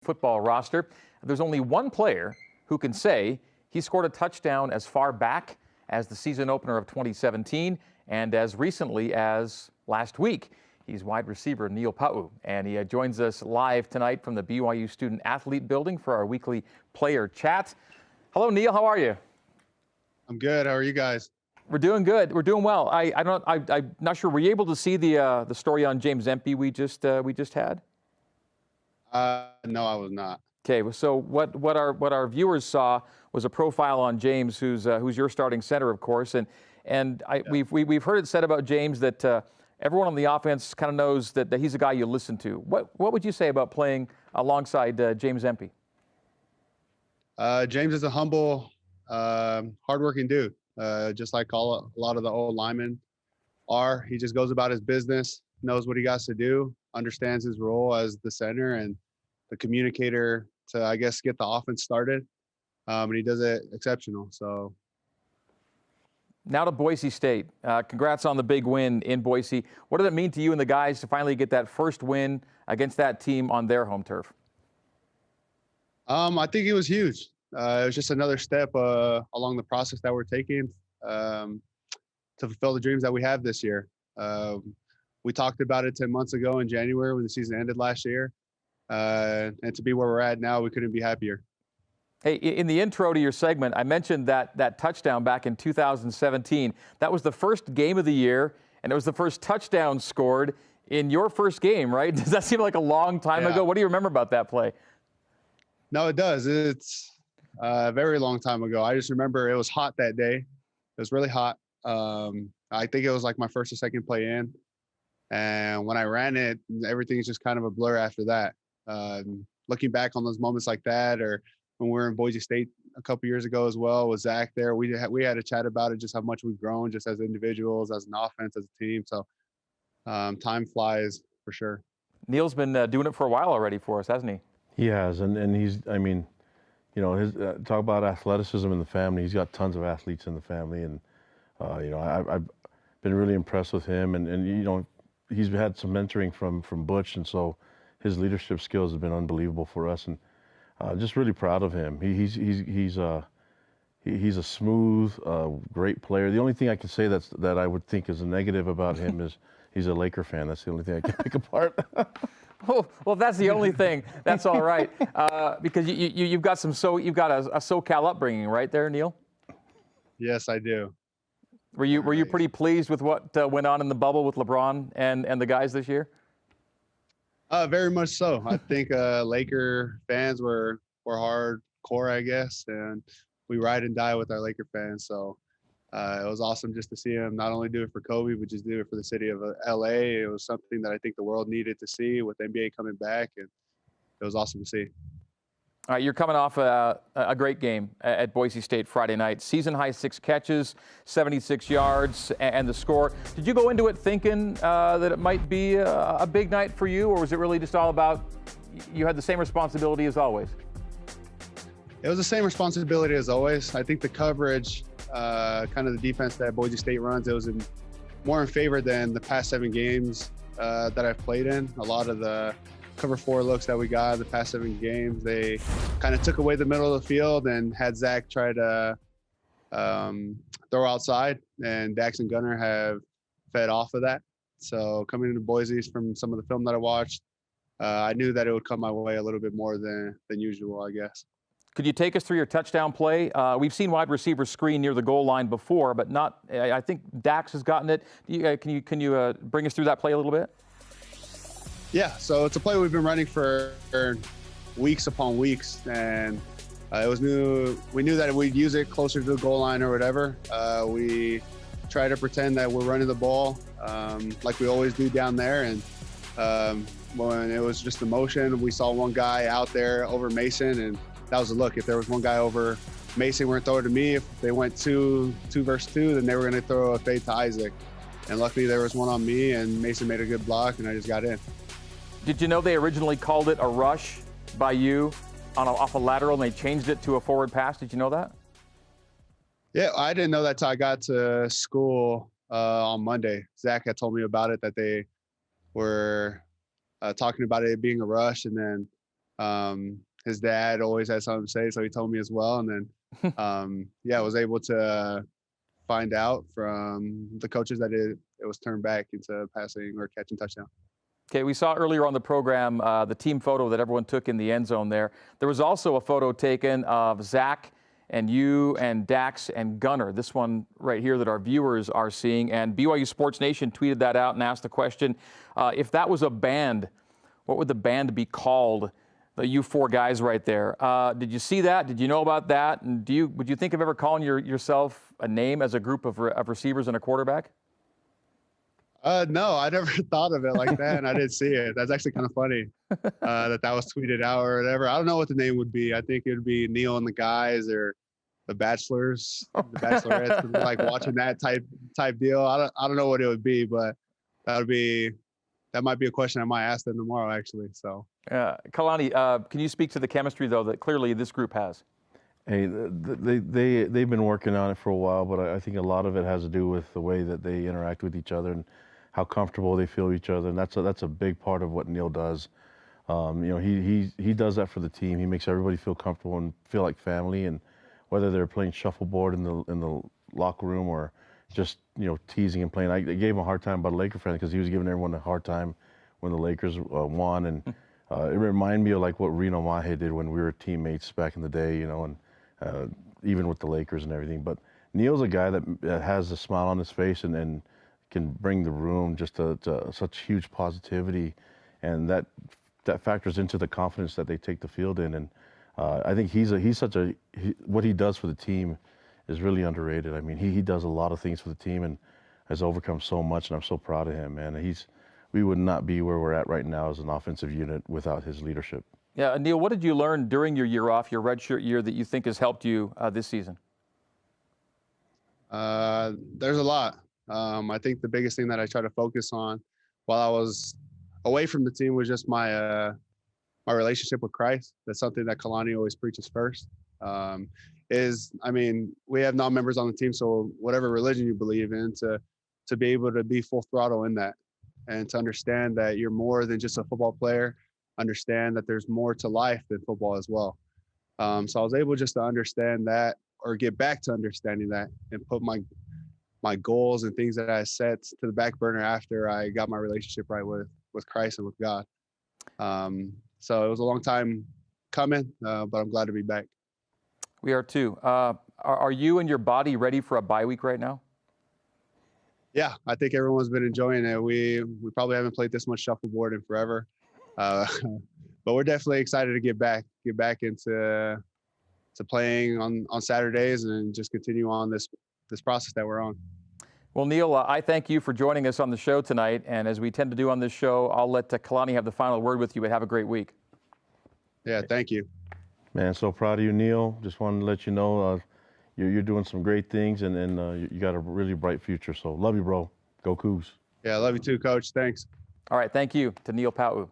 football roster. There's only one player who can say he scored a touchdown as far back as the season opener of 2017 and as recently as last week. He's wide receiver Neil Pau'u, and he joins us live tonight from the BYU Student Athlete Building for our weekly player chat. Hello, Neil. How are you? I'm good. How are you guys? We're doing good. We're doing well. I'm not sure. Were you able to see the story on James Empey we just had? No, I was not. Okay, so what our viewers saw was a profile on James, who's your starting center, of course, and we've heard it said about James that everyone on the offense kind of knows that he's a guy you listen to. What would you say about playing alongside James Empey? James is a humble, hardworking dude, just like a lot of the old linemen are. He just goes about his business, knows what he got to do, understands his role as the center and the communicator to, I guess, get the offense started. And he does it exceptional. So now to Boise State. Congrats on the big win in Boise. What did it mean to you and the guys to finally get that first win against that team on their home turf? I think it was huge. It was just another step along the process that we're taking to fulfill the dreams that we have this year. We talked about it 10 months ago in January when the season ended last year. And to be where we're at now, we couldn't be happier. Hey, in the intro to your segment, I mentioned that touchdown back in 2017. That was the first game of the year, and it was the first touchdown scored in your first game, right? Does that seem like a long time ago? What do you remember about that play? No, it does. It's a very long time ago. I just remember it was hot that day. It was really hot. I think it was like my first or second play in. And when I ran it, everything's just kind of a blur after that. Looking back on those moments like that, or when we were in Boise State a couple years ago as well with Zach there, we had a chat about it, just how much we've grown just as individuals, as an offense, as a team. So time flies for sure. Neil's been doing it for a while already for us, hasn't he? He has, and he's, I mean, you know, his talk about athleticism in the family. He's got tons of athletes in the family, and you know, I've been really impressed with him, and you know, he's had some mentoring from Butch, and so his leadership skills have been unbelievable for us, and just really proud of him. He's a smooth, great player. The only thing I can say that I would think is a negative about him is he's a Laker fan. That's the only thing I can pick apart. Well, if that's the only thing, that's all right. Because you've got a SoCal upbringing, right there, Neil? Yes, I do. Were you pretty pleased with what went on in the bubble with LeBron and the guys this year? Very much so. I think Laker fans were hardcore, I guess, and we ride and die with our Laker fans. So it was awesome just to see him not only do it for Kobe, but just do it for the city of LA. It was something that I think the world needed to see with the NBA coming back, and it was awesome to see. All right, you're coming off a great game at Boise State Friday night. Season high 6 catches, 76 yards, and the score. Did you go into it thinking that it might be a big night for you, or was it really just all about you had the same responsibility as always? It was the same responsibility as always. I think the coverage, kind of the defense that Boise State runs, it was more in favor than the past 7 games that I've played in. A lot of the cover 4 looks that we got the past 7 games, they kind of took away the middle of the field and had Zach try to throw outside, and Dax and Gunner have fed off of that. So coming into Boise from some of the film that I watched, I knew that it would come my way a little bit more than usual, I guess. Could you take us through your touchdown play? We've seen wide receivers screen near the goal line before, but not. I think Dax has gotten it. Can you bring us through that play a little bit? Yeah, so it's a play we've been running for weeks upon weeks, and it was new. We knew that we'd use it closer to the goal line or whatever. We try to pretend that we're running the ball like we always do down there, and when it was just the motion, we saw one guy out there over Mason, and that was a look. If there was one guy over Mason, we're going to throw it to me. If they went two versus 2, then they were going to throw a fade to Isaac. And luckily there was one on me, and Mason made a good block, and I just got in. Did you know they originally called it a rush by you off a lateral, and they changed it to a forward pass? Did you know that? Yeah, I didn't know that till I got to school on Monday. Zach had told me about it, that they were talking about it being a rush, and then His dad always had something to say, so he told me as well. And then, I was able to find out from the coaches that it was turned back into passing or catching touchdown. Okay, we saw earlier on the program the team photo that everyone took in the end zone there. There was also a photo taken of Zach and you and Dax and Gunner, this one right here that our viewers are seeing. And BYU Sports Nation tweeted that out and asked the question, if that was a band, what would the band be called? You four guys right there. Did you see that? Did you know about that? And would you think of ever calling yourself a name as a group of receivers and a quarterback? No, I never thought of it like that, and I didn't see it. That's actually kind of funny that was tweeted out or whatever. I don't know what the name would be. I think it would be Neil and the Guys or the Bachelors, the Bachelorettes, like watching that type deal. I don't know what it would be, but that might be a question I might ask them tomorrow, actually. So, Kalani, can you speak to the chemistry though that clearly this group has? Hey, they've been working on it for a while, but I think a lot of it has to do with the way that they interact with each other and how comfortable they feel with each other, and that's a big part of what Neil does. He does that for the team. He makes everybody feel comfortable and feel like family. And whether they're playing shuffleboard in the locker room or just teasing and playing, I gave him a hard time about a Laker fan because he was giving everyone a hard time when the Lakers won, and it reminded me of like what Reno Mahe did when we were teammates back in the day, and even with the Lakers and everything. But Neil's a guy that has a smile on his face and can bring the room just to such huge positivity, and that factors into the confidence that they take the field in. And I think what he does for the team is really underrated. I mean, he does a lot of things for the team and has overcome so much, and I'm so proud of him, man. We would not be where we're at right now as an offensive unit without his leadership. Yeah, Neil, what did you learn during your year off, your redshirt year, that you think has helped you this season? There's a lot. I think the biggest thing that I try to focus on while I was away from the team was just my relationship with Christ. That's something that Kalani always preaches first. We have non-members on the team, so whatever religion you believe in, to be able to be full throttle in that, and to understand that you're more than just a football player, understand that there's more to life than football as well. So I was able just to understand that, or get back to understanding that, and put my goals and things that I set to the back burner after I got my relationship right with Christ and with God. So it was a long time coming, but I'm glad to be back. We are too. Are you and your body ready for a bye week right now? Yeah, I think everyone's been enjoying it. We probably haven't played this much shuffleboard in forever, but we're definitely excited to get back into playing on Saturdays and just continue on this process that we're on. Well, Neil, I thank you for joining us on the show tonight. And as we tend to do on this show, I'll let Kalani have the final word with you, but have a great week. Yeah, thank you. Man, so proud of you, Neil. Just wanted to let you know you're doing some great things, and you got a really bright future. So love you, bro. Go Cougs. Yeah, I love you too, Coach. Thanks. All right, thank you to Neil Pau'u.